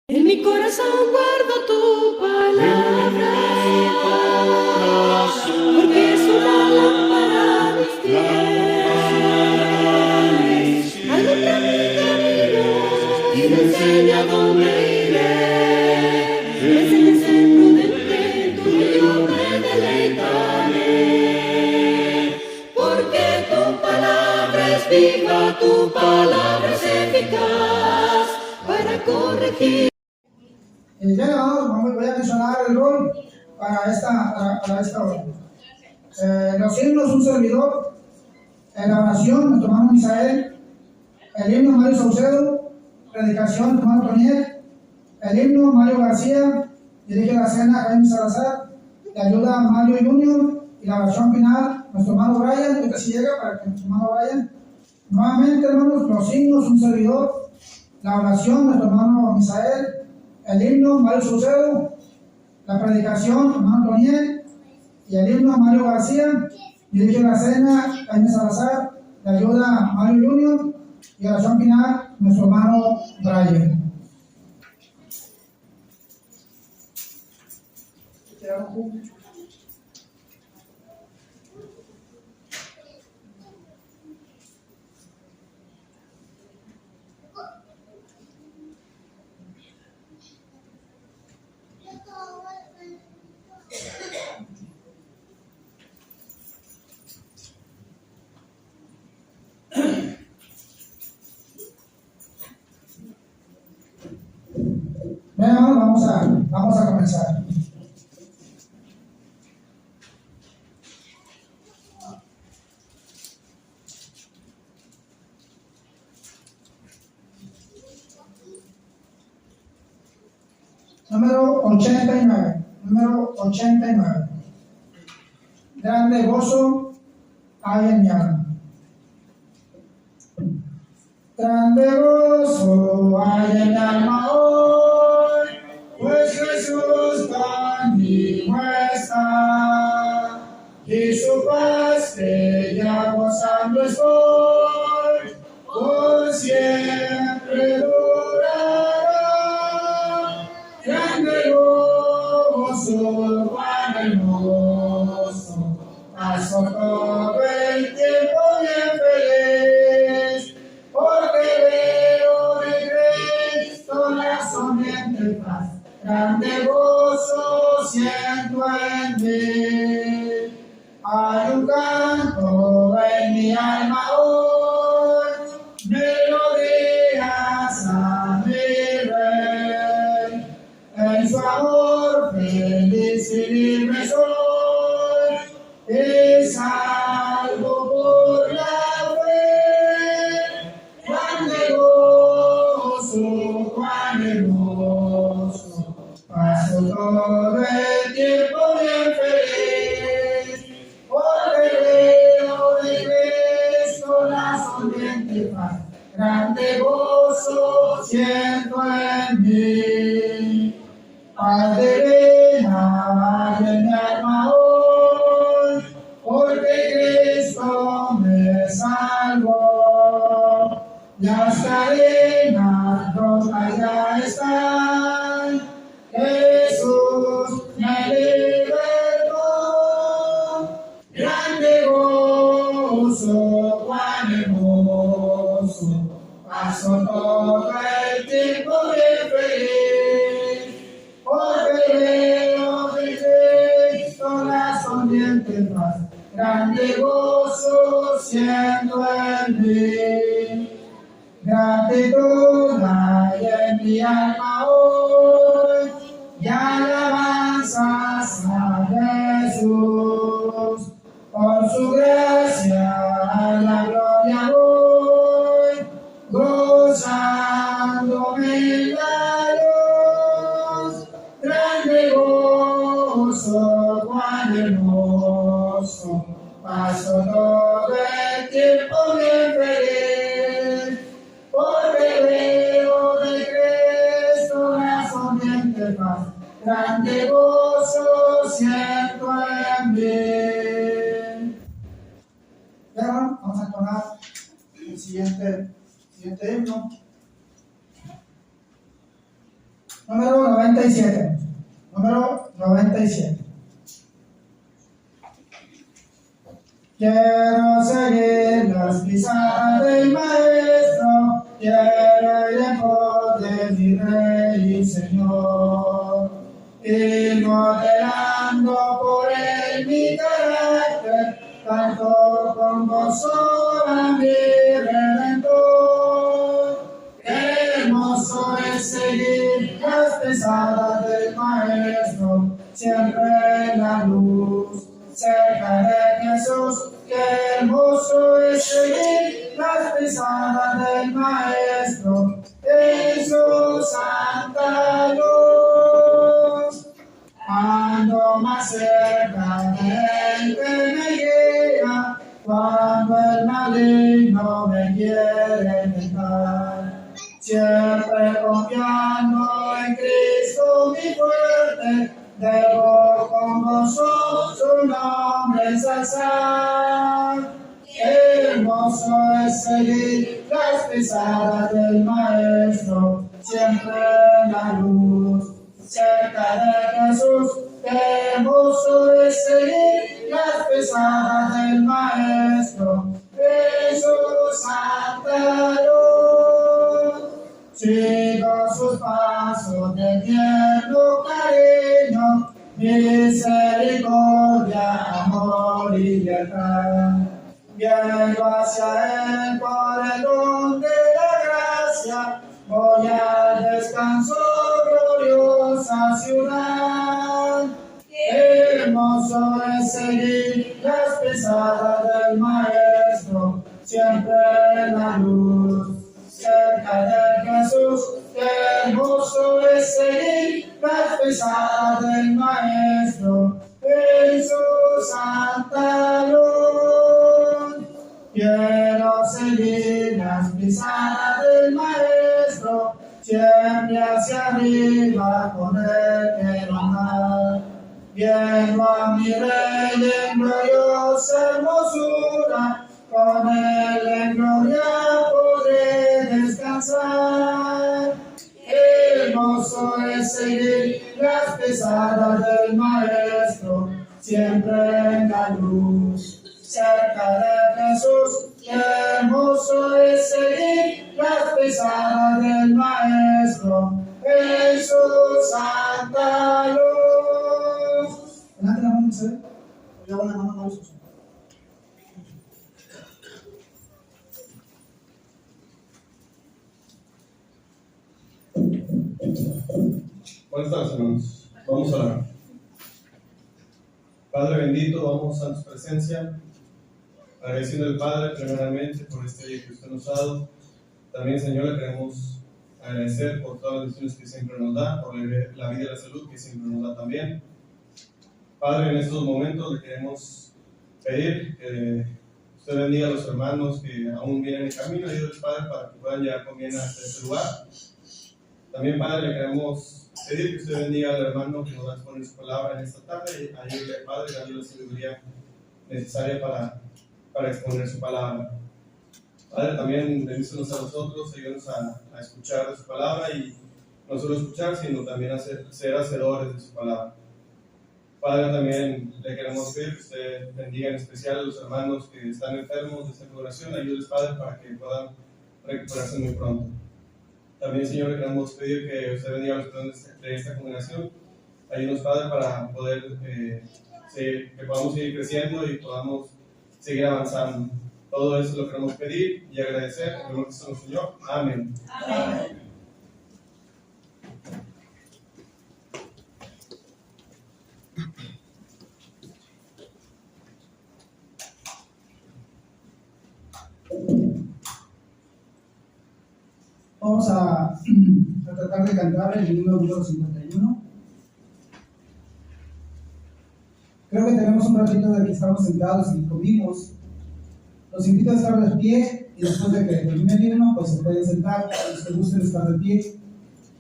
En mi corazón guardo tu palabra, porque es una lámpara a mis pies, alumbra mi camino y me enseña dónde iré. Me enseñas a ser prudente, tú y yo me deleitaré, porque tu palabra es viva, tu palabra es eficaz para corregir. Ya voy a mencionar el rol para esta hora. Los himnos, un servidor, la oración, nuestro hermano Misael, el himno Mario Saucedo, predicación, nuestro hermano Toniel, el himno Mario García, dirige la cena Jaime Salazar, le ayuda Mario Junior, y la oración final, nuestro hermano Brian, que si llega para que nuestro hermano Brian. Nuevamente, hermanos, los himnos, un servidor, la oración, nuestro hermano Misael, el himno Mario Saucedo, la predicación hermano Toniel, y el himno Mario García, dirige la cena Jaime Salazar, le ayuda Mario Junior, y la oración final nuestro hermano Brian. Bueno, vamos a comenzar. Número 89. Grande gozo hay en mi alma. Grande gozo hay en mi alma hoy, pues Jesús conmigo está, y su paz que ya gozando estoy, por siempre durará. Grande gozo, cuán hermoso, paso todo el tiempo bien feliz, porque veo de Cristo la sonriente paz, grande gozo siento en mí. Hay un canto en mi alma hoy, melodías a mi rey, en su amor feliz y libre soy, y salvo por la fe. Grande gozo, cuán hermoso, paso todo el tiempo bien feliz, porque veo de Cristo la sonriente paz, grande gozo siento en mí. Padre, ven a en mi alma hoy, porque Cristo me salvó. Las cadenas rotas ya están, Jesús me libertó. Grande gozo, cuán hermoso, paso todo el tiempo bien feliz, porque veo de Cristo la sonriente paz, grande gozo siento en mí. Gratitud hay en mi alma hoy, y alabanzas a Jesús, por su gracia a la gloria voy, gozándome en la luz. Grande gozo, cuán hermoso, paso todo el tiempo bien feliz, porque veo de Cristo la sonriente paz, grande gozo siento en mí. Pero vamos a entonar el siguiente himno. Número 97. Número 97. Quiero seguir las pisadas del Maestro, quiero ir en pos de mi Rey y Señor, y modelando por él mi carácter, canto con gozo a mi Redentor. Qué hermoso es seguir las pisadas del Maestro, siempre en la luz. Cerca de Jesús, qué hermoso es seguir las pisadas del Maestro en su santa luz. Ando más cerca de él que me guía, cuando el maligno me quiere tentar. Siempre confiando en Cristo mi fuerte, debo con gozo su nombre ensalzar. Qué hermoso es seguir las pisadas del Maestro, siempre en la luz. Cerca de Jesús, qué hermoso es seguir las pisadas del Maestro, en su santa luz. Sigo sus pasos de tierno cariño, misericordia, amor y lealtad. Viendo hacia él por el don de la gracia, voy al descanso, gloriosa ciudad. Qué hermoso es seguir las pisadas del Maestro, siempre en la luz. Cerca de Jesús, qué hermoso es seguir las pisadas del Maestro en su santa luz. Quiero seguir las pisadas del Maestro, siempre hacia arriba con él quiero andar. Viendo a mi Rey en gloriosa hermosura, con él en gloria podré descansar. Qué hermoso es seguir las pisadas del Maestro, siempre en la luz. Cerca de Jesús, qué hermoso es seguir las pisadas del Maestro, en su santa luz. Adelante la mano, ¿se ve? Ya una mano no uso. Buenas tardes, hermanos. Vamos a orar. Padre bendito, vamos a tu presencia, agradeciendo al Padre primeramente por este día que usted nos ha dado. También, Señor, le queremos agradecer por todas las bendiciones que siempre nos da, por la vida y la salud que siempre nos da también. Padre, en estos momentos le queremos pedir que usted bendiga a los hermanos que aún vienen en camino, ayúdeles, Padre, para que puedan llegar con bien hasta este lugar. También, Padre, le queremos pedir que usted bendiga al hermano que nos va a exponer su palabra en esta tarde y ayude, Padre, darle la sabiduría necesaria para exponer su palabra. Padre, también bendícenos a nosotros, ayúdenos a escuchar de su palabra y no solo escuchar, sino también ser hacedores de su palabra. Padre, también le queremos pedir que usted bendiga en especial a los hermanos que están enfermos de esta congregación, ayúdeles, Padre, para que puedan recuperarse muy pronto. También, Señor, le queremos pedir que usted bendiga a los hermanos de esta congregación, ayúdenos, Padre, para poder que podamos seguir creciendo y podamos seguir avanzando. Todo eso lo queremos pedir y agradecer en el nombre de nuestro Señor. Amén. Amén. Vamos a tratar de cantar el himno número 51. Creo que tenemos un ratito de que estamos sentados y comimos. Los invito a estar de pie y después de que termine el himno, pues se pueden sentar, los que gusten estar de pie.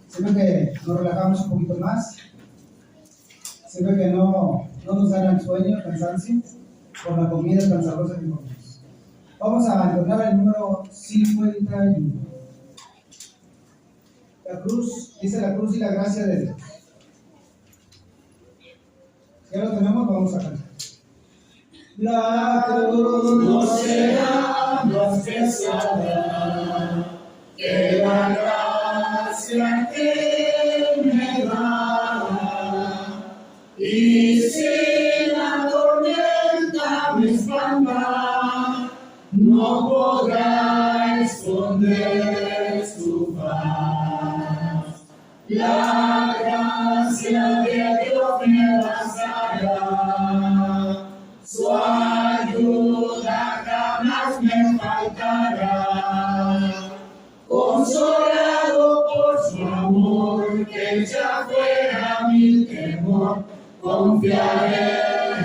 Siempre que nos relajamos un poquito más, siempre que no nos gana el sueño, el cansancio, por la comida tan sabrosa que comemos. Vamos a entonar el número 51. La cruz, dice la cruz y la gracia de Dios. Ya lo tenemos, vamos a cantar. La cruz no será más pesada que la gracia que me da, y si la tormenta me espanta, no podrá esconder su paz. La gracia de Dios me bastará, su ayuda jamás me faltará. Consolado por su amor, que ya fuera mi temor, confiaré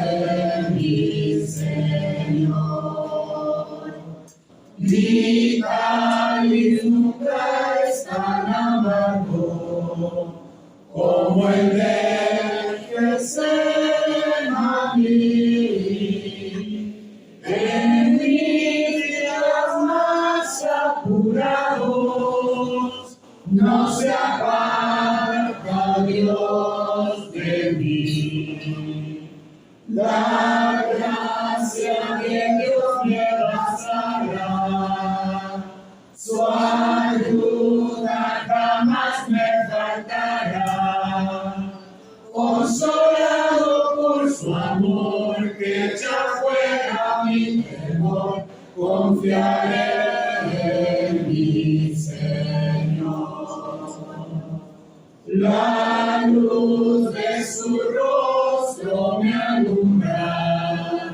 en mi Señor. Mi cáliz nunca es tan amargo como el del Getsemaní. En mis días más apurados no se aparta Dios de mí. La gracia de Dios me bastará, su ayuda jamás me faltará. Consolado por su amor, que ya fuera mi temor, confiaré en mi Señor. La luz de su rostro me alumbra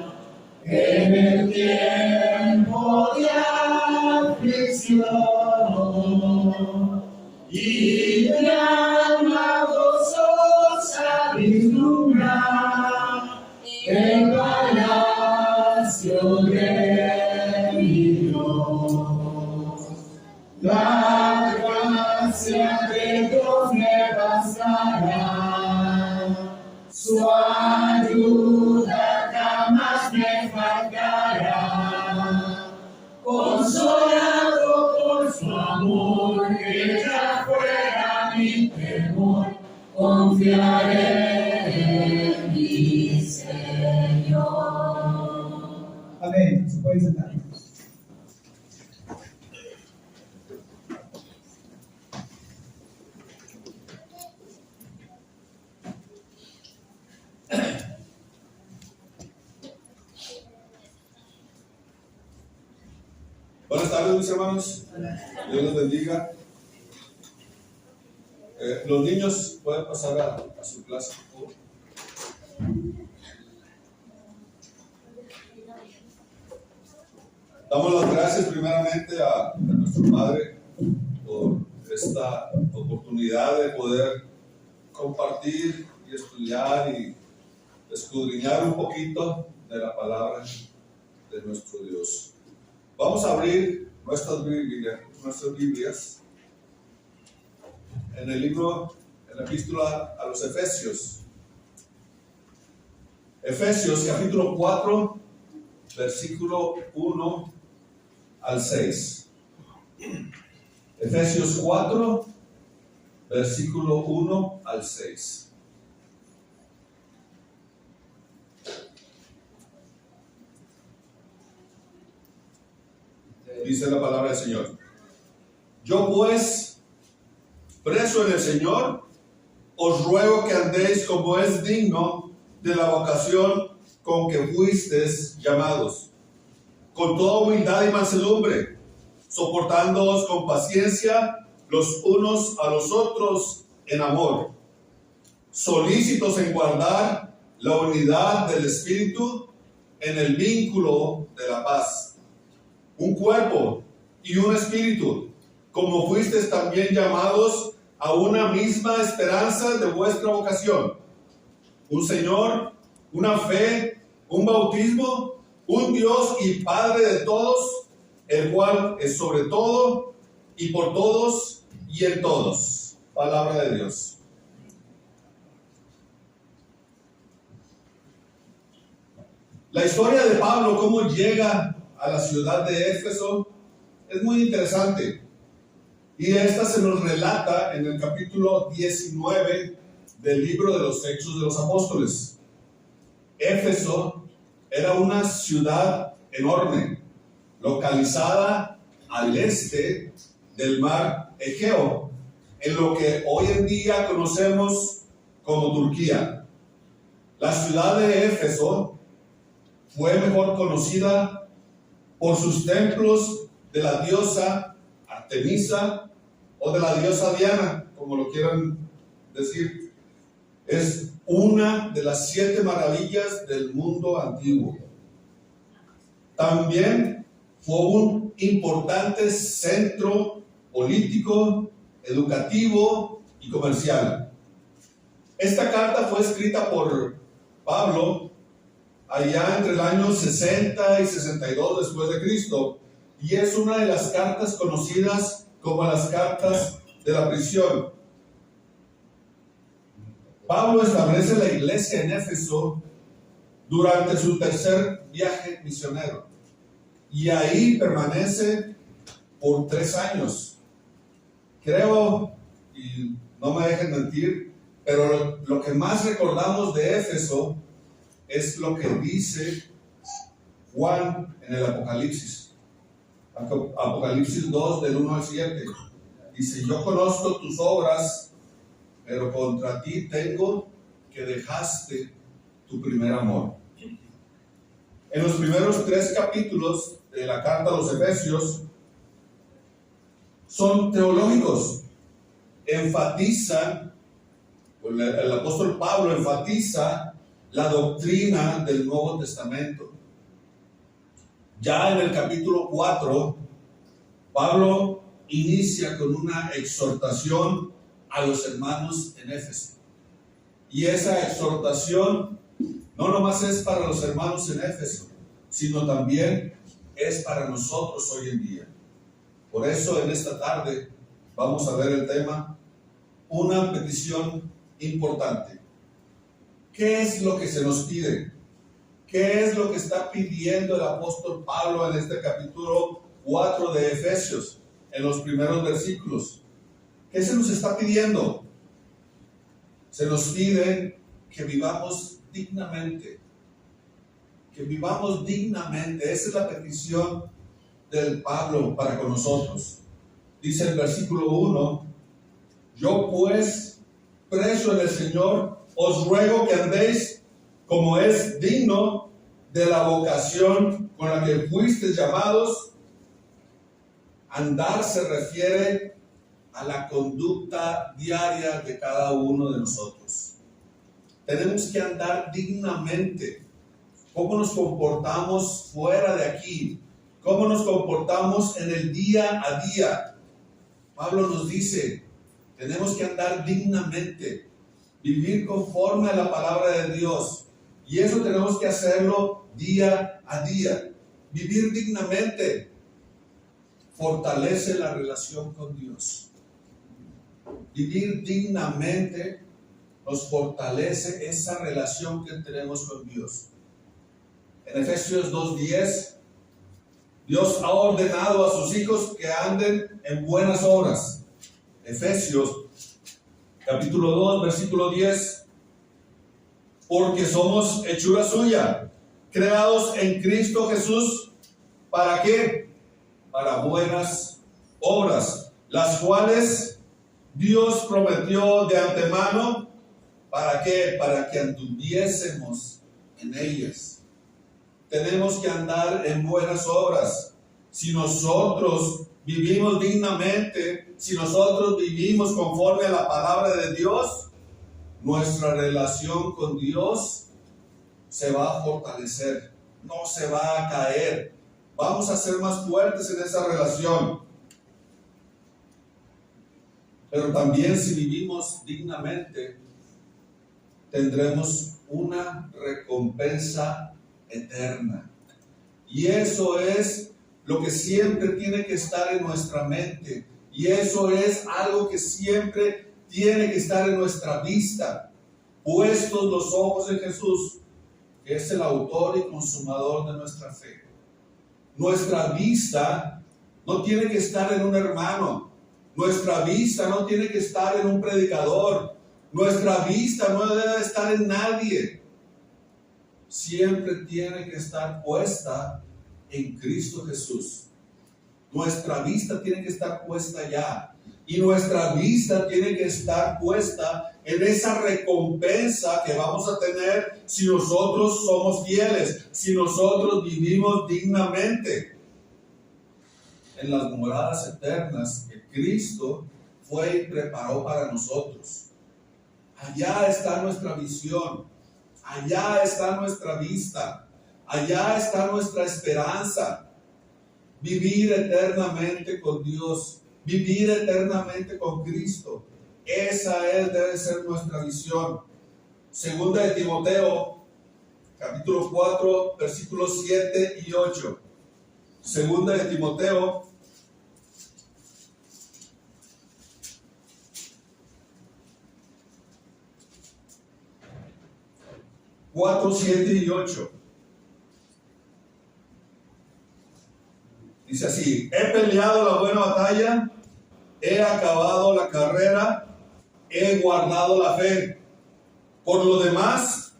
en el tiempo de aflicción, y mi alma gozosa vislumbra el palacio de mi Dios. La gracia de Dios me bastará, su ayuda jamás me faltará. Consolado por su amor, que ya fuera mi temor, confiaré en mi Señor. Amén. Se pueden sentar. Buenas tardes, mis hermanos. Dios los bendiga. Los niños pueden pasar a su clase, por favor. Damos las gracias primeramente a nuestro Padre por esta oportunidad de poder compartir y estudiar y escudriñar un poquito de la palabra de nuestro Dios. Vamos a abrir nuestras Biblias en el libro, en la epístola a los Efesios. Efesios capítulo 4, versículo 1 al 6. Efesios 4, versículo 1 al 6. Dice la palabra del Señor: yo pues, preso en el Señor, os ruego que andéis como es digno de la vocación con que fuisteis llamados, con toda humildad y mansedumbre, soportándoos con paciencia los unos a los otros en amor, solícitos en guardar la unidad del Espíritu en el vínculo de la paz. Un cuerpo y un espíritu, como fuisteis también llamados a una misma esperanza de vuestra vocación. Un Señor, una fe, un bautismo, un Dios y Padre de todos, el cual es sobre todo y por todos y en todos. Palabra de Dios. La historia de Pablo, cómo llega a la ciudad de Éfeso, es muy interesante. Y esta se nos relata en el capítulo 19 del libro de los Hechos de los Apóstoles. Éfeso era una ciudad enorme, localizada al este del mar Egeo, en lo que hoy en día conocemos como Turquía. La ciudad de Éfeso fue mejor conocida por sus templos de la diosa Artemisa o de la diosa Diana, como lo quieran decir. Es una de las 7 maravillas del mundo antiguo. También fue un importante centro político, educativo y comercial. Esta carta fue escrita por Pablo allá entre el año 60 y 62 después de Cristo, y es una de las cartas conocidas como las cartas de la prisión. Pablo establece la iglesia en Éfeso durante su tercer viaje misionero, y ahí permanece por 3 años. Creo, y no me dejen mentir, pero lo que más recordamos de Éfeso es lo que dice Juan en el Apocalipsis. Apocalipsis 2, del 1 al 7. Dice: yo conozco tus obras, pero contra ti tengo que dejaste tu primer amor. En los primeros 3 capítulos de la carta a los Efesios son teológicos. Enfatizan, el apóstol Pablo enfatiza la doctrina del Nuevo Testamento. Ya en el capítulo 4, Pablo inicia con una exhortación a los hermanos en Éfeso. Y esa exhortación no nomás es para los hermanos en Éfeso, sino también es para nosotros hoy en día. Por eso en esta tarde vamos a ver el tema, una petición importante. ¿Qué es lo que se nos pide? ¿Qué es lo que está pidiendo el apóstol Pablo en este capítulo 4 de Efesios, en los primeros versículos? ¿Qué se nos está pidiendo? Se nos pide que vivamos dignamente. Que vivamos dignamente. Esa es la petición del Pablo para con nosotros. Dice el versículo 1: yo pues, preso en el Señor, os ruego que andéis como es digno de la vocación con la que fuisteis llamados. Andar se refiere a la conducta diaria de cada uno de nosotros. Tenemos que andar dignamente. ¿Cómo nos comportamos fuera de aquí? ¿Cómo nos comportamos en el día a día? Pablo nos dice, tenemos que andar dignamente, vivir conforme a la palabra de Dios. Y eso tenemos que hacerlo día a día. Vivir dignamente fortalece la relación con Dios. Vivir dignamente nos fortalece esa relación que tenemos con Dios. En Efesios 2:10, Dios ha ordenado a sus hijos que anden en buenas obras. Efesios capítulo 2, versículo 10. Porque somos hechura suya, creados en Cristo Jesús. ¿Para qué? Para buenas obras, las cuales Dios prometió de antemano. ¿Para qué? Para que anduviésemos en ellas. Tenemos que andar en buenas obras. Si nosotros vivimos dignamente, si nosotros vivimos conforme a la palabra de Dios, nuestra relación con Dios se va a fortalecer, no se va a caer. Vamos a ser más fuertes en esa relación. Pero también si vivimos dignamente, tendremos una recompensa eterna. Y eso es lo que siempre tiene que estar en nuestra mente. Y eso es algo que siempre tiene que estar en nuestra vista. Puestos los ojos en Jesús, que es el autor y consumador de nuestra fe. Nuestra vista no tiene que estar en un hermano. Nuestra vista no tiene que estar en un predicador. Nuestra vista no debe estar en nadie. Siempre tiene que estar puesta en Cristo Jesús. Nuestra vista tiene que estar puesta allá. Y nuestra vista tiene que estar puesta en esa recompensa que vamos a tener si nosotros somos fieles, si nosotros vivimos dignamente en las moradas eternas que Cristo fue y preparó para nosotros. Allá está nuestra visión, allá está nuestra vista, allá está nuestra esperanza. Vivir eternamente con Dios, vivir eternamente con Cristo. Esa debe ser nuestra visión. Segunda de Timoteo, capítulo 4, versículos 7 y 8. Segunda de Timoteo, cuatro, 7 y 8. Dice así: he peleado la buena batalla, he acabado la carrera, he guardado la fe. Por lo demás,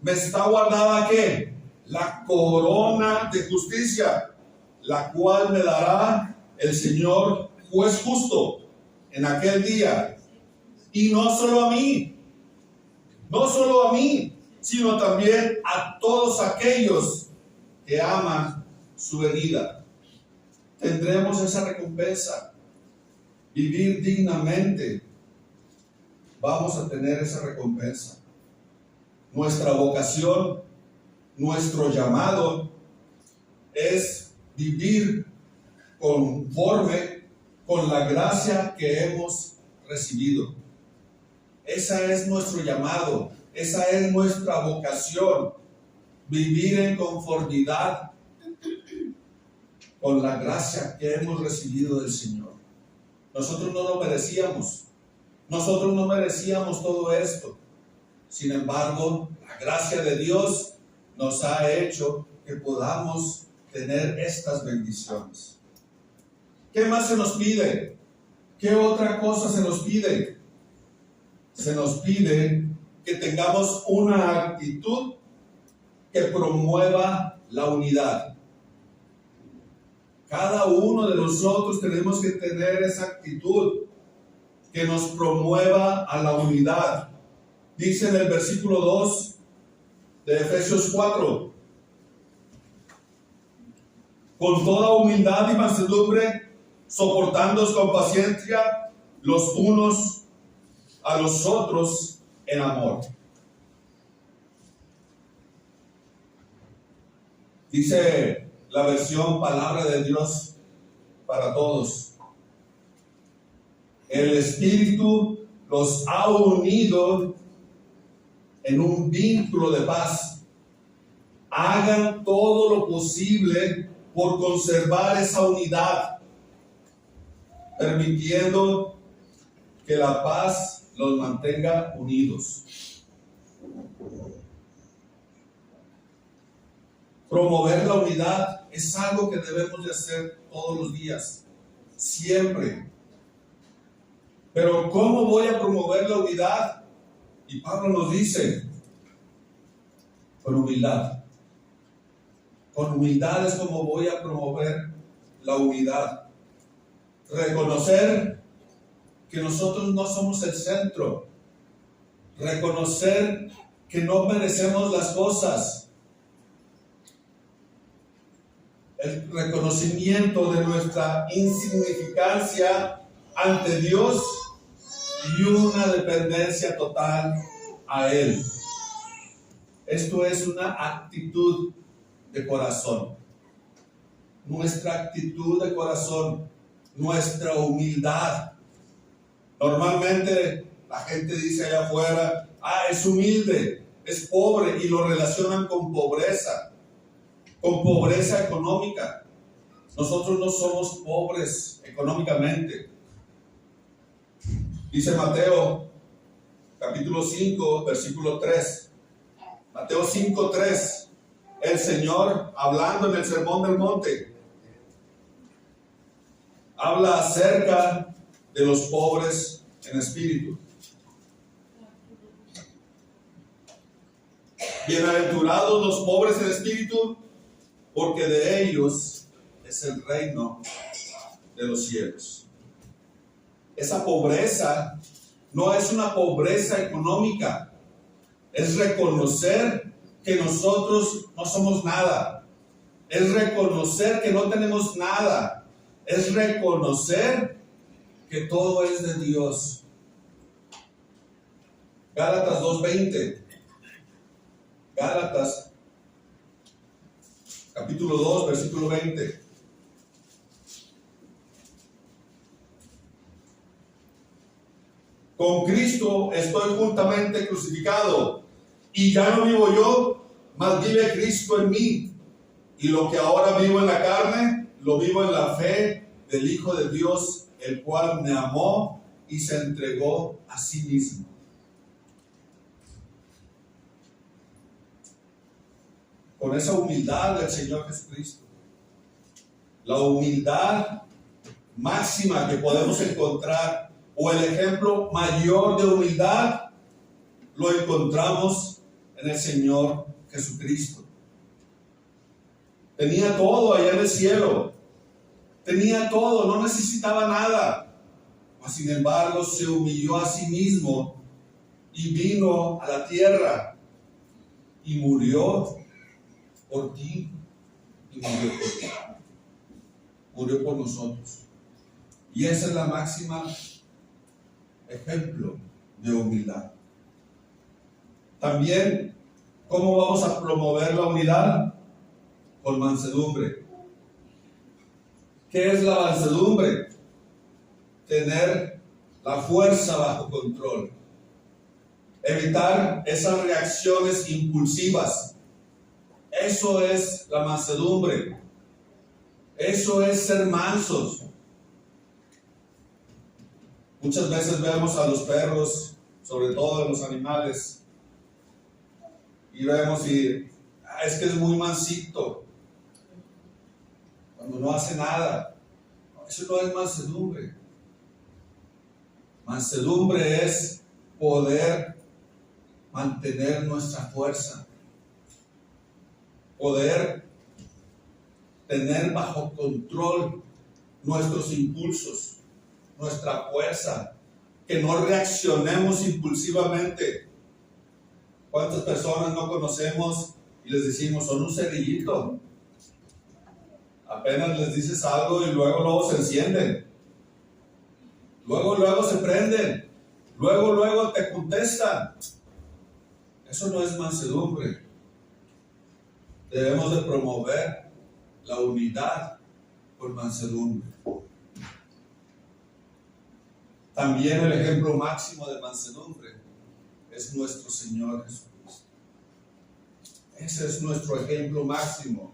me está guardada ¿qué? La corona de justicia, la cual me dará el Señor juez justo en aquel día. Y no solo a mí, sino también a todos aquellos que aman su venida. Tendremos esa recompensa. Vivir dignamente. Vamos a tener esa recompensa. Nuestra vocación, nuestro llamado es vivir conforme con la gracia que hemos recibido. Esa es nuestro llamado, esa es nuestra vocación. Vivir en conformidad con la gracia que hemos recibido del Señor. Nosotros no lo merecíamos. Nosotros no merecíamos todo esto. Sin embargo, la gracia de Dios nos ha hecho que podamos tener estas bendiciones. ¿Qué más se nos pide? ¿Qué otra cosa se nos pide? Se nos pide que tengamos una actitud que promueva la unidad. Cada uno de nosotros tenemos que tener esa actitud que nos promueva a la unidad. Dice en el versículo 2 de Efesios 4: con toda humildad y mansedumbre, soportándoos con paciencia los unos a los otros en amor. Dice la versión Palabra de Dios para Todos: el Espíritu los ha unido en un vínculo de paz. Hagan todo lo posible por conservar esa unidad, permitiendo que la paz los mantenga unidos. Promover la unidad es algo que debemos de hacer todos los días, siempre. Pero ¿cómo voy a promover la unidad? Y Pablo nos dice: con humildad. Con humildad es como voy a promover la unidad. Reconocer que nosotros no somos el centro. Reconocer que no merecemos las cosas. El reconocimiento de nuestra insignificancia ante Dios y una dependencia total a Él. Esto es una actitud de corazón. Nuestra actitud de corazón, nuestra humildad. Normalmente la gente dice allá afuera: es humilde, es pobre, y lo relacionan con pobreza económica. Nosotros no somos pobres económicamente. Dice Mateo, capítulo 5, versículo 3. Mateo 5, 3. El Señor, hablando en el Sermón del Monte, habla acerca de los pobres en espíritu. Bienaventurados los pobres en espíritu, porque de ellos es el reino de los cielos. Esa pobreza no es una pobreza económica, es reconocer que nosotros no somos nada, es reconocer que no tenemos nada, es reconocer que todo es de Dios. Gálatas 2:20. Gálatas capítulo 2, versículo 20. Con Cristo estoy juntamente crucificado, y ya no vivo yo, mas vive Cristo en mí. Y lo que ahora vivo en la carne, lo vivo en la fe del Hijo de Dios, el cual me amó y se entregó a sí mismo. Con esa humildad del Señor Jesucristo, la humildad máxima que podemos encontrar, o el ejemplo mayor de humildad, lo encontramos en el Señor Jesucristo. Tenía todo allá en el cielo, tenía todo, no necesitaba nada, mas sin embargo se humilló a sí mismo y vino a la tierra y murió por ti y murió por ti, murió por nosotros. Y esa es la máxima ejemplo de humildad. También, ¿cómo vamos a promover la unidad? Con mansedumbre. ¿Qué es la mansedumbre? Tener la fuerza bajo control. Evitar esas reacciones impulsivas. Eso es la mansedumbre. Eso es ser mansos. Muchas veces vemos a los perros, sobre todo a los animales, y vemos es que es muy mansito, cuando no hace nada. Eso no es mansedumbre. Mansedumbre es poder mantener nuestra fuerza, poder tener bajo control nuestros impulsos, nuestra fuerza, que no reaccionemos impulsivamente. ¿Cuántas personas no conocemos y les decimos, son un cerillito? Apenas les dices algo y luego se encienden, luego se prenden, luego te contestan. Eso no es mansedumbre. Debemos de promover la unidad por mansedumbre. También el ejemplo máximo de mansedumbre es nuestro Señor Jesucristo. Ese es nuestro ejemplo máximo.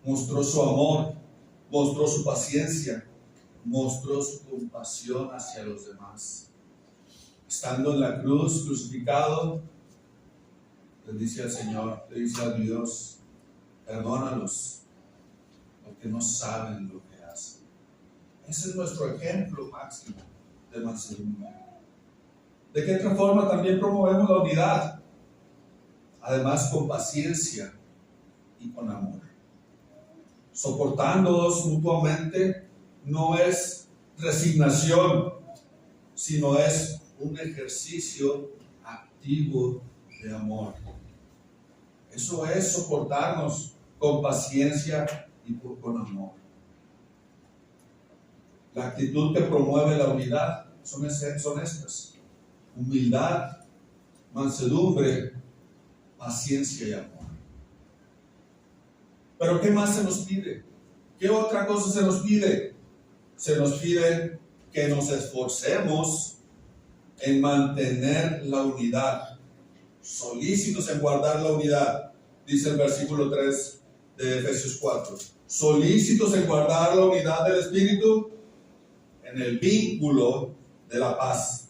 Mostró su amor, mostró su paciencia, mostró su compasión hacia los demás. Estando en la cruz, crucificado, le dice al Señor, le dice a Dios, perdónalos, porque no saben lo que hacen. Ese es nuestro ejemplo máximo de mansedumbre. ¿De qué otra forma también promovemos la unidad? Además, con paciencia y con amor. Soportándonos mutuamente no es resignación, sino es un ejercicio activo de amor. Eso es soportarnos con paciencia y con amor. La actitud que promueve la unidad son estas: humildad, mansedumbre, paciencia y amor. Pero ¿qué más se nos pide? ¿Qué otra cosa se nos pide? Se nos pide que nos esforcemos en mantener la unidad, solícitos en guardar la unidad, dice el versículo 3 de Efesios 4. Solícitos en guardar la unidad del Espíritu en el vínculo de la paz.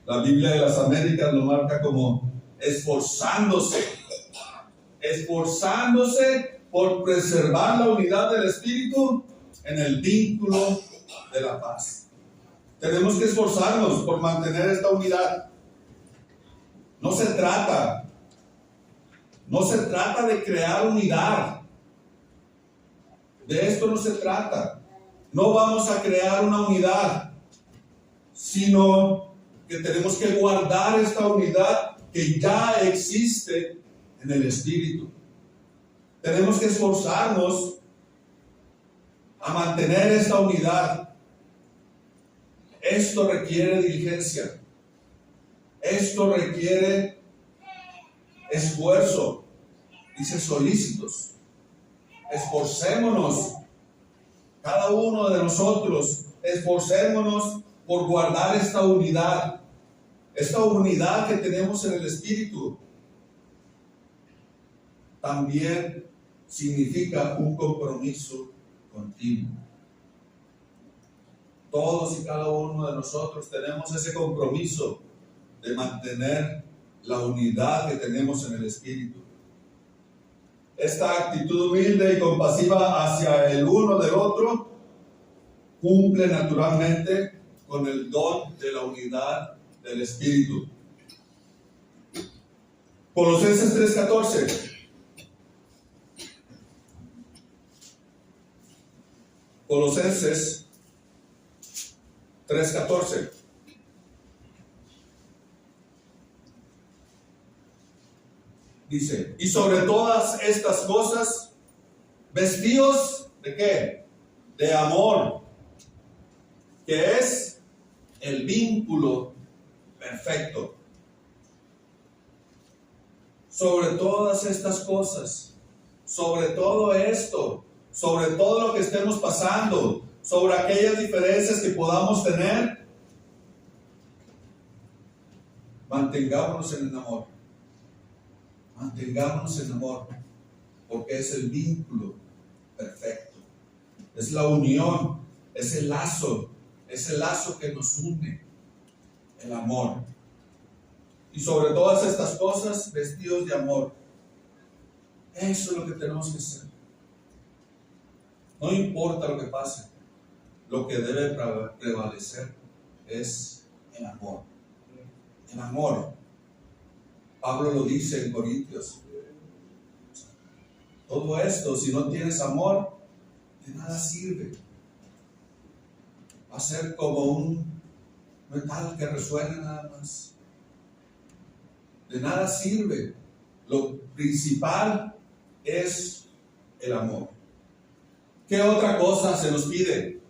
La Biblia de las Américas lo marca como esforzándose por preservar la unidad del Espíritu en el vínculo de la paz. Tenemos que esforzarnos por mantener esta unidad. No se trata de crear unidad. De esto no se trata. No vamos a crear una unidad, sino que tenemos que guardar esta unidad que ya existe en el Espíritu. Tenemos que esforzarnos a mantener esta unidad. Esto requiere diligencia. Esto requiere esfuerzo. Dice solícitos. Esforcémonos, cada uno de nosotros, esforcémonos por guardar esta unidad que tenemos en el Espíritu. También significa un compromiso continuo. Todos y cada uno de nosotros tenemos ese compromiso de mantener la unidad que tenemos en el Espíritu. Esta actitud humilde y compasiva hacia el uno del otro cumple naturalmente con el don de la unidad del Espíritu. Colosenses 3:14. Colosenses 3:14. Dice, y sobre todas estas cosas, vestíos ¿de qué? De amor, que es el vínculo perfecto. Sobre todas estas cosas, sobre todo esto, sobre todo lo que estemos pasando, sobre aquellas diferencias que podamos tener, mantengámonos en el amor. Mantengámonos en amor, porque es el vínculo perfecto. Es la unión, es el lazo que nos une, el amor. Y sobre todas estas cosas, vestidos de amor. Eso es lo que tenemos que hacer. No importa lo que pase, lo que debe prevalecer es el amor. El amor. Pablo lo dice en Corintios. Todo esto, si no tienes amor, de nada sirve. Va a ser como un metal que resuena nada más. De nada sirve. Lo principal es el amor. ¿Qué otra cosa se nos pide?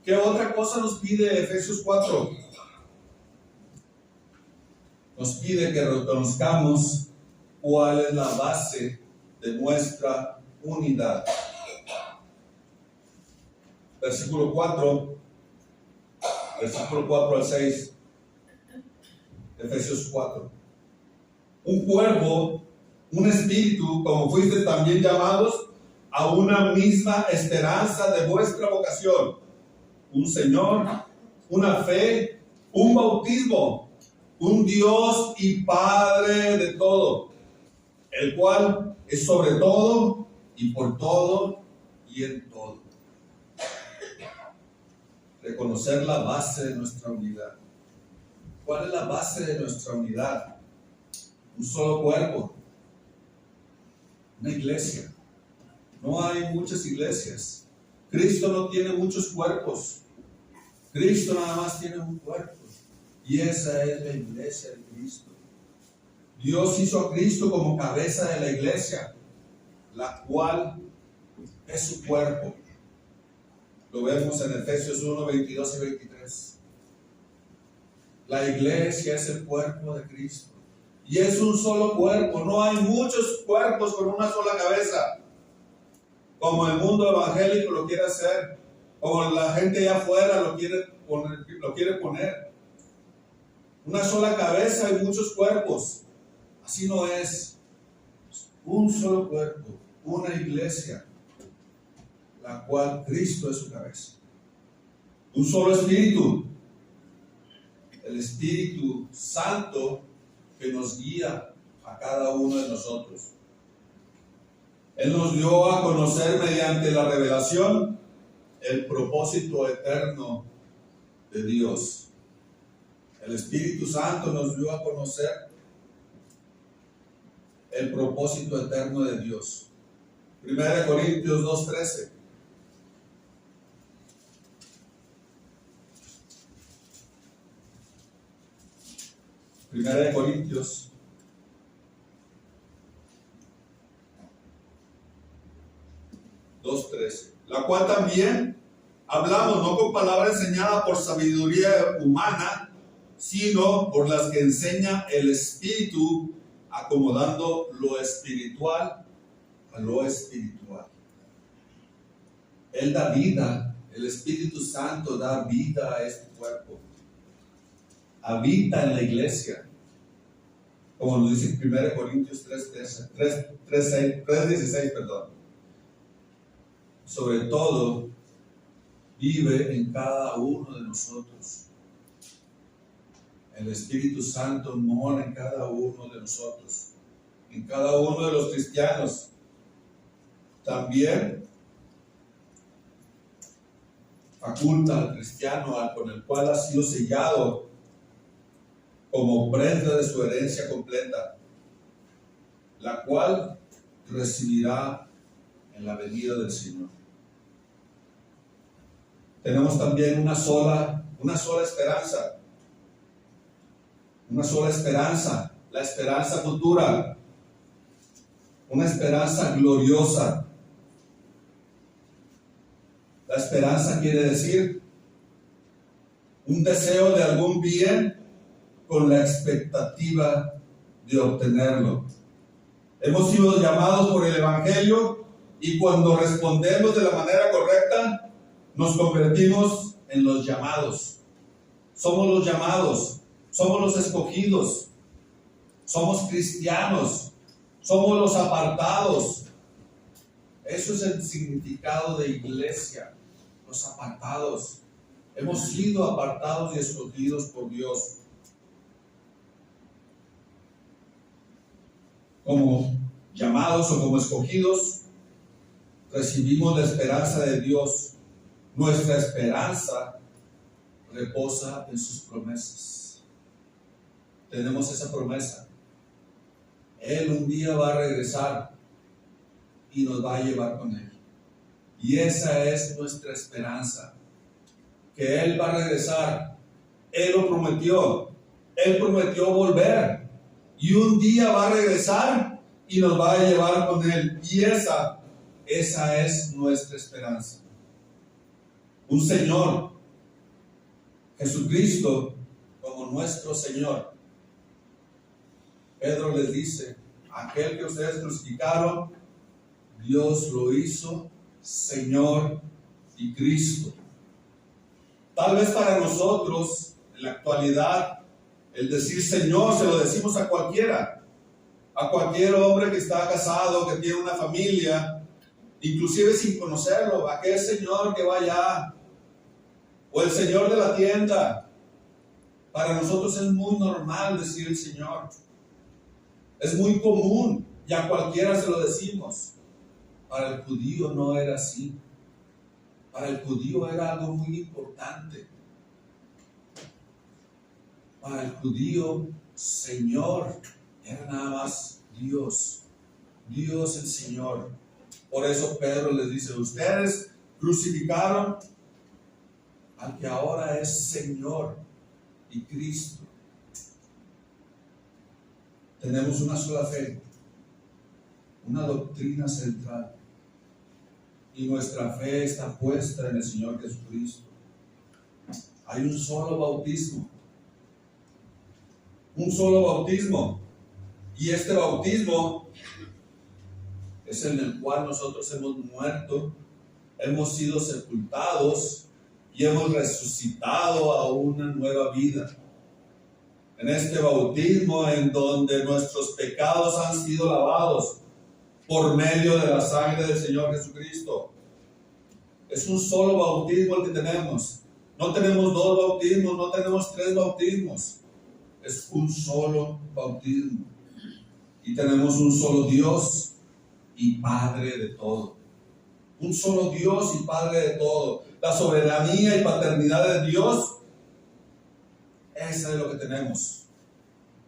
¿Qué otra cosa nos pide Efesios 4? Nos pide que reconozcamos cuál es la base de nuestra unidad. Versículo 4 al 6, Efesios 4. Un cuerpo, un espíritu, como fuisteis también llamados a una misma esperanza de vuestra vocación. Un Señor, una fe, un bautismo, un Dios y Padre de todo, el cual es sobre todo y por todo y en todo. Reconocer la base de nuestra unidad. ¿Cuál es la base de nuestra unidad? Un solo cuerpo, una iglesia. No hay muchas iglesias. Cristo no tiene muchos cuerpos. Cristo nada más tiene un cuerpo. Y esa es la iglesia de Cristo. Dios hizo a Cristo como cabeza de la iglesia, la cual es su cuerpo. Lo vemos en Efesios 1, 22 y 23. La iglesia es el cuerpo de Cristo. Y es un solo cuerpo. No hay muchos cuerpos con una sola cabeza, como el mundo evangélico lo quiere hacer, como la gente allá afuera lo quiere poner. Una sola cabeza y muchos cuerpos. Así no es. Un solo cuerpo, una iglesia, la cual Cristo es su cabeza. Un solo espíritu, el Espíritu Santo que nos guía a cada uno de nosotros. Él nos dio a conocer mediante la revelación el propósito eterno de Dios. El Espíritu Santo nos dio a conocer el propósito eterno de Dios. 1 Corintios 2:13. Primera de Corintios 2:13, la cual también hablamos no con palabra enseñada por sabiduría humana, sino por las que enseña el Espíritu, acomodando lo espiritual a lo espiritual. Él da vida, el Espíritu Santo da vida a este cuerpo. Habita en la iglesia, como nos dice 1 Corintios 3:16, perdón. Sobre todo, vive en cada uno de nosotros. El Espíritu Santo mora en cada uno de nosotros, en cada uno de los cristianos. También faculta al cristiano con el cual ha sido sellado como prenda de su herencia completa, la cual recibirá en la venida del Señor. Tenemos también una sola esperanza. Una sola esperanza, la esperanza futura, una esperanza gloriosa. La esperanza quiere decir un deseo de algún bien con la expectativa de obtenerlo. Hemos sido llamados por el Evangelio y cuando respondemos de la manera correcta, nos convertimos en los llamados. Somos los llamados, somos los escogidos, somos cristianos, somos los apartados. Eso es el significado de iglesia, los apartados. Hemos sido apartados y escogidos por Dios. Como llamados o como escogidos, recibimos la esperanza de Dios. Nuestra esperanza reposa en sus promesas. Tenemos esa promesa. Él un día va a regresar y nos va a llevar con Él. Y esa es nuestra esperanza. Que Él va a regresar. Él lo prometió. Él prometió volver. Y un día va a regresar y nos va a llevar con Él. Y esa es nuestra esperanza. Un Señor, Jesucristo, como nuestro Señor. Pedro les dice, aquel que ustedes crucificaron, Dios lo hizo Señor y Cristo. Tal vez para nosotros, en la actualidad, el decir Señor se lo decimos a cualquiera. A cualquier hombre que está casado, que tiene una familia, inclusive sin conocerlo, aquel señor que va allá, o el señor de la tienda. Para nosotros es muy normal decir el Señor. Es muy común y a cualquiera se lo decimos. Para el judío no era así. Para el judío era algo muy importante. Para el judío, Señor era nada más Dios. Dios el Señor. Por eso Pedro les dice, ustedes crucificaron al que ahora es Señor y Cristo. Tenemos una sola fe, una doctrina central, y nuestra fe está puesta en el Señor Jesucristo. Hay un solo bautismo, y este bautismo es en el cual nosotros hemos muerto, hemos sido sepultados y hemos resucitado a una nueva vida. En este bautismo en donde nuestros pecados han sido lavados por medio de la sangre del Señor Jesucristo. Es un solo bautismo el que tenemos. No tenemos dos bautismos, no tenemos tres bautismos. Es un solo bautismo. Y tenemos un solo Dios y Padre de todo. Un solo Dios y Padre de todo. La soberanía y paternidad de Dios, eso es lo que tenemos.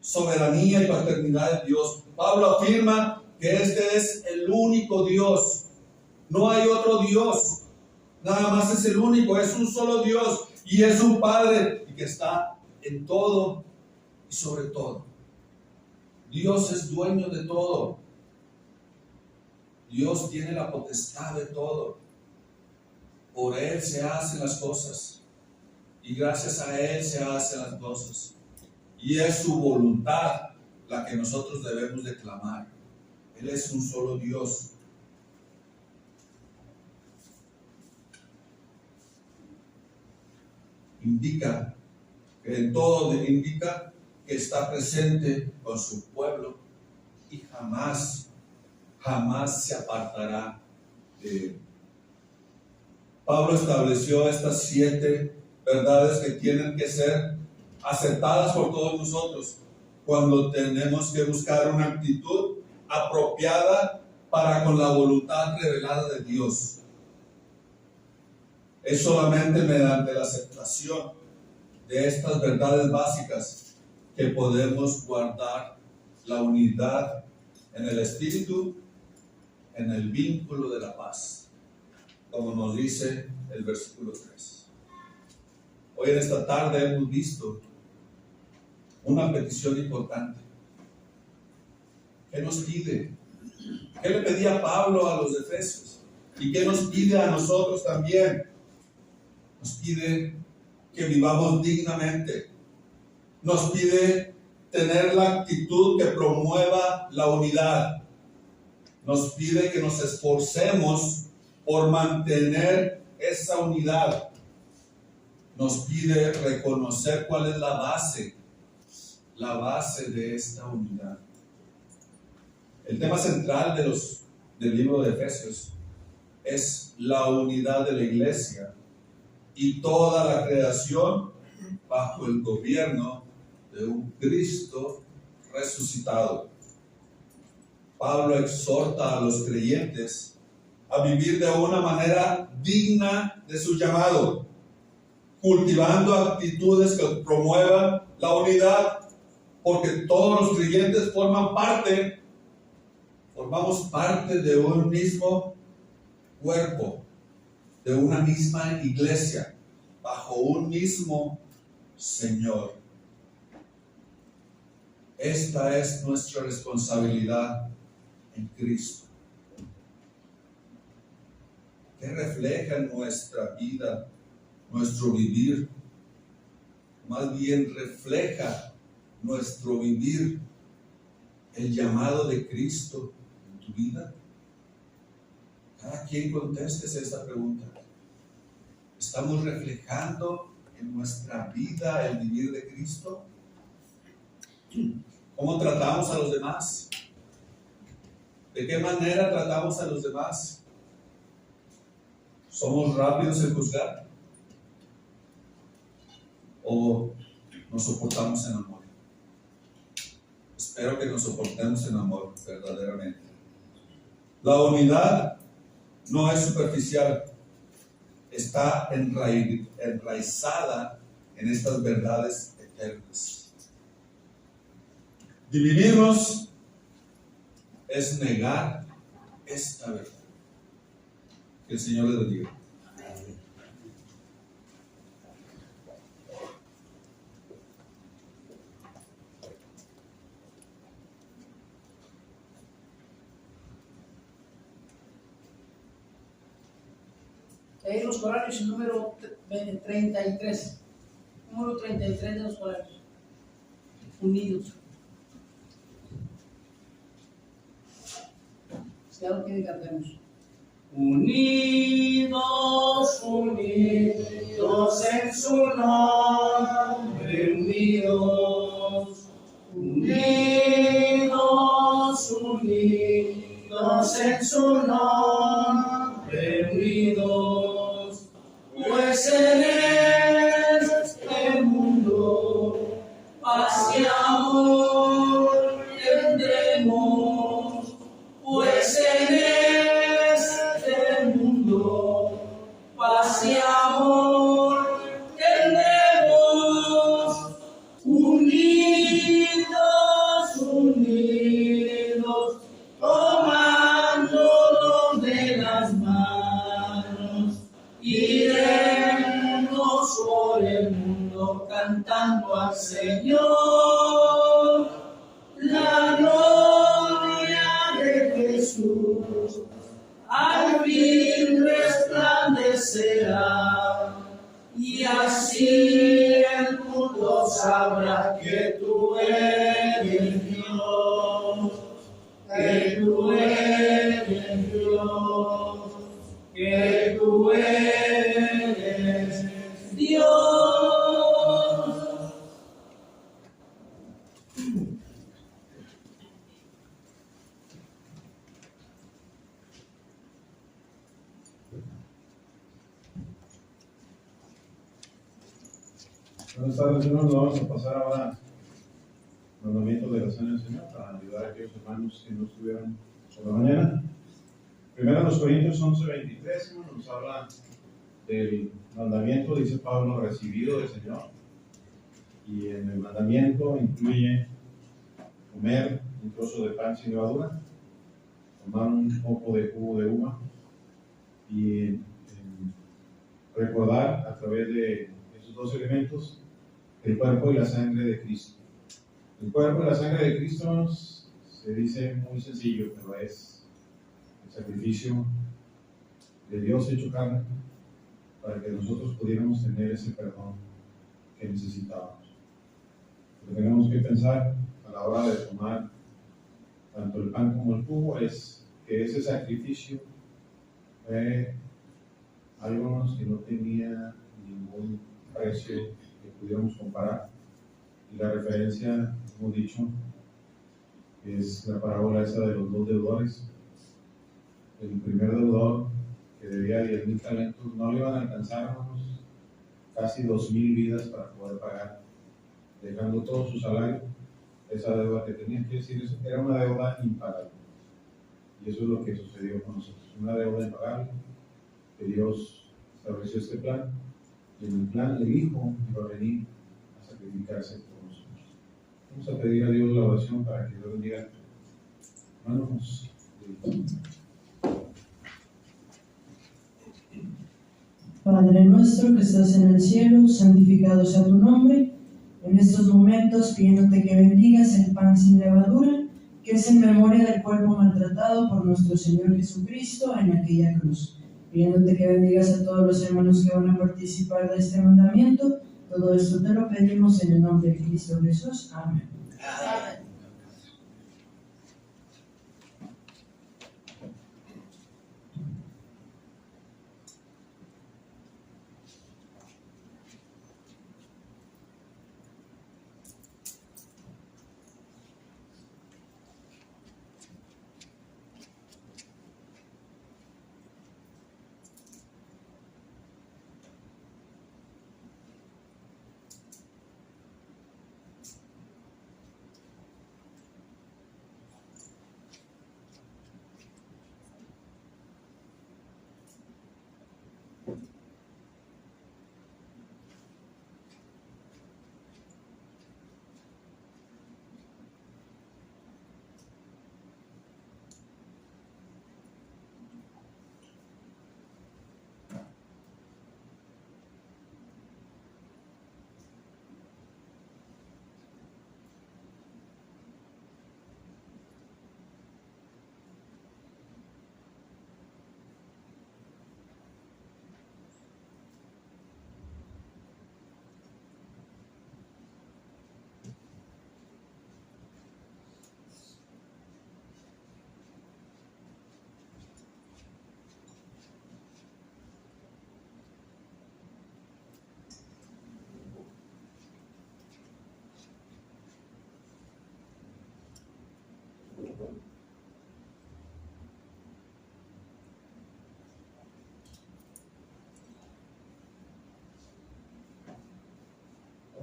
Soberanía y paternidad de Dios. Pablo afirma que este es el único Dios. No hay otro Dios. Nada más es el único. Es un solo Dios. Y es un Padre y que está en todo y sobre todo. Dios es dueño de todo. Dios tiene la potestad de todo. Por Él se hacen las cosas. Y gracias a Él se hacen las cosas. Y es su voluntad la que nosotros debemos de clamar. Él es un solo Dios. Indica que en todo indica que está presente con su pueblo y jamás se apartará de él. Pablo estableció estas 7 verdades que tienen que ser aceptadas por todos nosotros cuando tenemos que buscar una actitud apropiada para con la voluntad revelada de Dios. Es solamente mediante la aceptación de estas verdades básicas que podemos guardar la unidad en el espíritu, en el vínculo de la paz, como nos dice el versículo 3. Hoy en esta tarde hemos visto una petición importante. ¿Qué nos pide? ¿Qué le pedía Pablo a los efesios? ¿Y qué nos pide a nosotros también? Nos pide que vivamos dignamente. Nos pide tener la actitud que promueva la unidad. Nos pide que nos esforcemos por mantener esa unidad. Nos pide reconocer cuál es la base de esta unidad. El tema central del libro de Efesios es la unidad de la iglesia y toda la creación bajo el gobierno de un Cristo resucitado. Pablo exhorta a los creyentes a vivir de una manera digna de su llamado, cultivando actitudes que promuevan la unidad, porque todos los creyentes formamos parte de un mismo cuerpo, de una misma iglesia, bajo un mismo Señor. Esta es nuestra responsabilidad en Cristo. ¿Qué refleja en nuestra vida, nuestro vivir? Más bien refleja nuestro vivir el llamado de Cristo en tu vida. Cada quien conteste esta pregunta. ¿Estamos reflejando en nuestra vida el vivir de Cristo? ¿Cómo tratamos a los demás? ¿De qué manera tratamos a los demás? ¿Somos rápidos en juzgar? ¿O nos soportamos en amor? Espero que nos soportemos en amor, verdaderamente. La unidad no es superficial, está enraizada en estas verdades eternas. Dividirnos es negar esta verdad. Que el Señor les bendiga. Leer los Coranios, el número 33. Número 33 de los Coranios. Unidos. Ya lo tiene que hacernos. Unidos, unidos en su nombre, unidos, unidos, unidos en su nombre, unidos, pues en este mundo paz y amor tendremos, pues en este mundo cantando al Señor, la gloria de Jesús al fin resplandecerá, y así el mundo sabrá que tú eres Dios, que tú eres Dios, que tú eres Dios. Buenas tardes, hermanos. Vamos a pasar ahora al mandamiento de la Cena del Señor para ayudar a aquellos hermanos que no estuvieron por la mañana. Primero, los Corintios 11:23, nos habla del mandamiento, dice Pablo, recibido del Señor. Y en el mandamiento incluye comer un trozo de pan sin levadura, tomar un poco de jugo de uva y recordar a través de esos dos elementos el cuerpo y la sangre de Cristo. El cuerpo y la sangre de Cristo se dice muy sencillo, pero es el sacrificio de Dios hecho carne para que nosotros pudiéramos tener ese perdón que necesitábamos. Lo que tenemos que pensar a la hora de tomar tanto el pan como el jugo es que ese sacrificio fue algo que no tenía ningún precio que pudiéramos comparar. Y la referencia, hemos dicho, es la parábola esa de los dos deudores. El primer deudor, que debía 10,000 talentos, no le iban a alcanzar casi 2,000 vidas para poder pagar, dejando todo su salario, esa deuda que tenía. Que decir, eso era una deuda impagable. Y eso es lo que sucedió con nosotros, una deuda impagable, que Dios estableció este plan, y en el plan el Hijo iba a venir a sacrificarse por nosotros. Vamos a pedir a Dios la oración para que Dios bendiga. Hermanos, Padre nuestro que estás en el cielo, santificado sea tu nombre. En estos momentos pidiéndote que bendigas el pan sin levadura, que es en memoria del cuerpo maltratado por nuestro Señor Jesucristo en aquella cruz. Pidiéndote que bendigas a todos los hermanos que van a participar de este mandamiento. Todo esto te lo pedimos en el nombre de Cristo Jesús. Amén. Amén.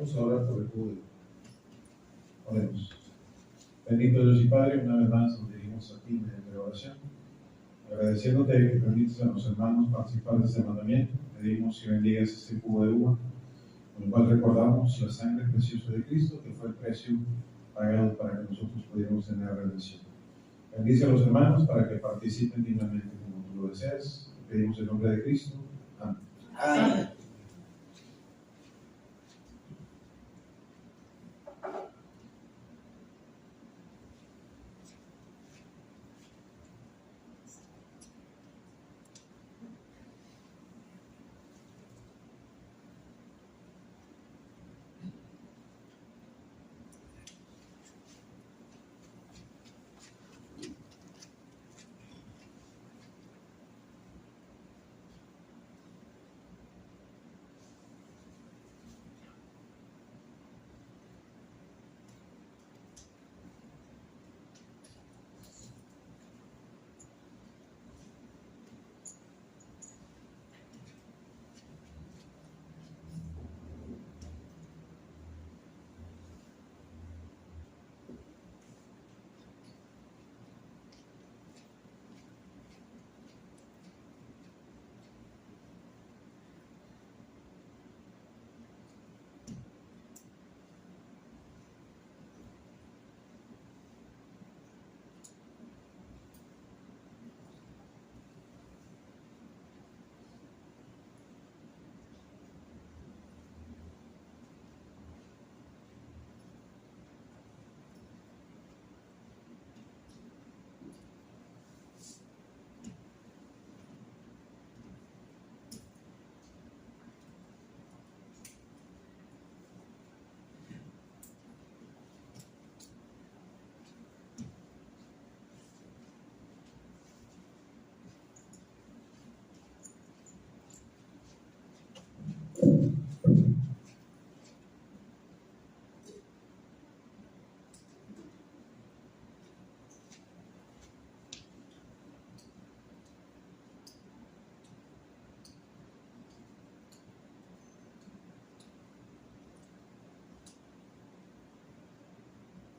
vamos a orar por el jugo. Oremos. Bendito Dios y Padre, una vez más nos dirigimos a ti mediante la oración, agradeciéndote que permites a los hermanos participar de este mandamiento. Pedimos que bendigas este jugo de uva, con el cual recordamos la sangre preciosa de Cristo, que fue el precio pagado para que nosotros pudiéramos tener redención. Bendice a los hermanos para que participen dignamente como tú lo deseas. Te pedimos en nombre de Cristo. Amén. Amén.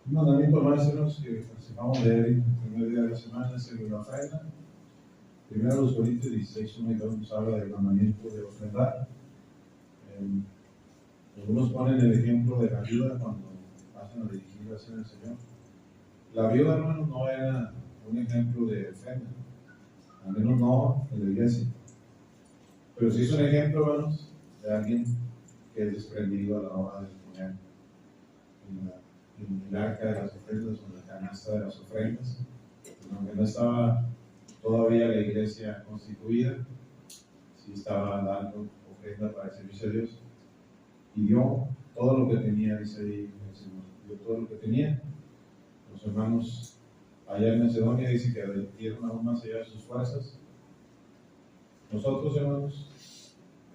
Un mandamiento más que acabamos de leer el primer día de la semana es el de la ofrenda. Primero los Corintios 16:1 y 2 nos habla del mandamiento de ofrendar. Algunos ponen el ejemplo de la viuda cuando pasan a dirigir hacia el Señor. La viuda, hermanos, no era un ejemplo de ofrenda, al menos no en la iglesia. Pero sí es un ejemplo, hermanos, de alguien que es desprendido a la hora de poner en el arca de las ofrendas o en la canasta de las ofrendas. Aunque no estaba todavía la iglesia constituida, sí estaba dando ofrenda para el servicio a Dios. Y dio todo lo que tenía, dice ahí el Señor, dio todo lo que tenía. Los hermanos allá en Macedonia dice que dieron aún más allá de sus fuerzas. Nosotros, hermanos,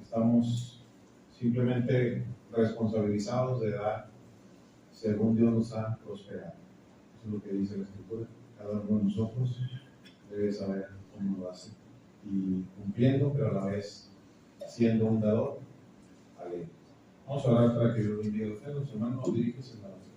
estamos simplemente responsabilizados de dar según Dios nos ha prosperado. Eso es lo que dice la Escritura. Cada uno de nosotros debe saber cómo lo hace. Y cumpliendo, pero a la vez siendo un dador alegre. Vamos a orar para que Dios bendiga a ustedes. Los hermanos nos dirigen en la oración.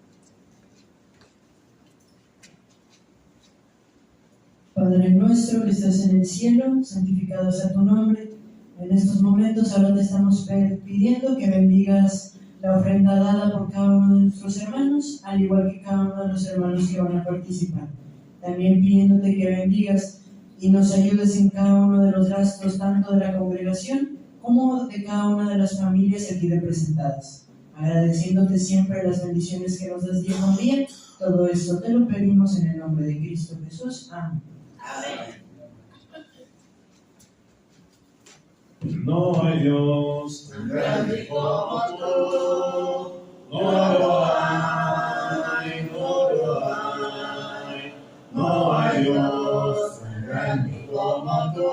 Padre nuestro que estás en el cielo, santificado sea tu nombre. En estos momentos ahora te estamos pidiendo que bendigas la ofrenda dada por cada uno de nuestros hermanos, al igual que cada uno de los hermanos que van a participar. También pidiéndote que bendigas y nos ayudes en cada uno de los gastos, tanto de la congregación como de cada una de las familias aquí representadas. Agradeciéndote siempre las bendiciones que nos das día con día. Todo esto te lo pedimos en el nombre de Cristo Jesús. Amén. No hay Dios tan grande como tú, no lo hay, no lo hay. No hay Dios tan grande como tú,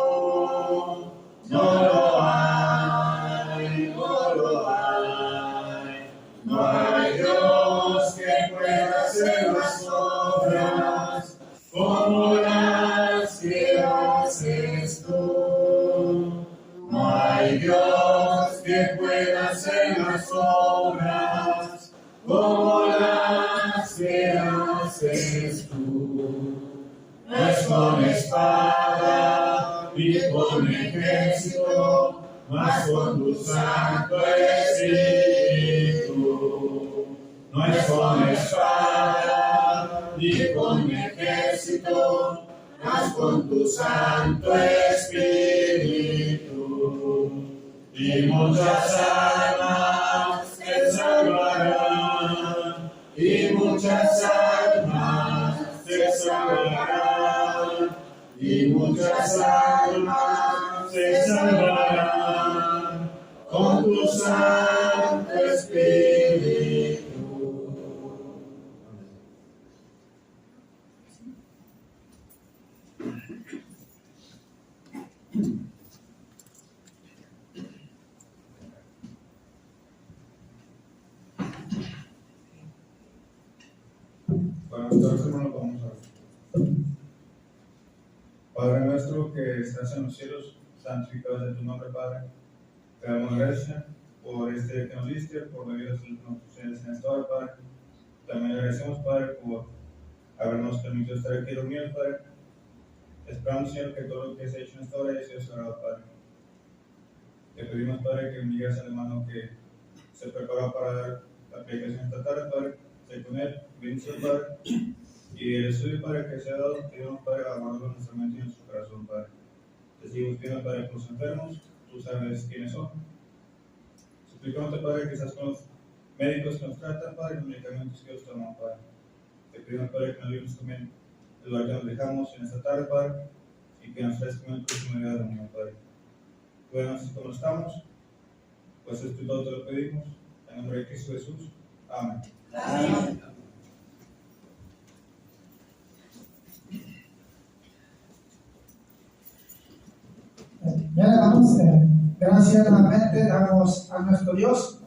no lo hay, no lo hay. No hay Dios que pueda hacer las obras como las que haces tú. No hay Dios que pueda hacer las obras como las que haces tú. No es con espada ni con ejército, mas con tu Santo Espíritu. No es con espada ni con ejército, mas con tu Santo Espíritu. Y muchas almas se salvarán, y muchas almas se salvarán, y muchas almas se salvarán con tu Santo Espíritu. Para nosotros, hermanos, vamos a ver. Padre nuestro que estás en los cielos, santificado sea tu nombre, Padre. Te damos gracias por este día que nos diste, por la vida de nuestros seres en esta hora, Padre. También agradecemos, Padre, por habernos permitido estar aquí reunidos, Padre. Esperamos, Señor, que todo lo que se ha hecho en esta hora haya sido sagrado, Padre. Te pedimos, Padre, que bendigas al hermano que se prepara para dar la predicación esta tarde, Padre. Sé con él, bendice, Padre. Y el estudio, Padre, que se ha dado, te pedimos, Padre, a guardarlo en nuestra mente y en nuestro corazón, Padre. Te seguimos pidiendo, Padre, por los enfermos, tú sabes quiénes son. Suplicándote, Padre, que estás con los médicos que nos tratan, Padre, los medicamentos que ellos toman, Padre. Te pedimos, Padre, que nos ayudes también el lugar que nos dejamos en esta tarde, Padre, y que nos traigas con el próximo día de reunión, Padre. Bueno, así como estamos, pues esto y todo te lo pedimos, en nombre de Cristo Jesús. Amén. Amén. Bien, hermanos, gracias nuevamente damos a nuestro Dios.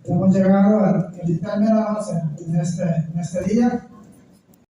Hemos llegado al término, hermanos, en este día.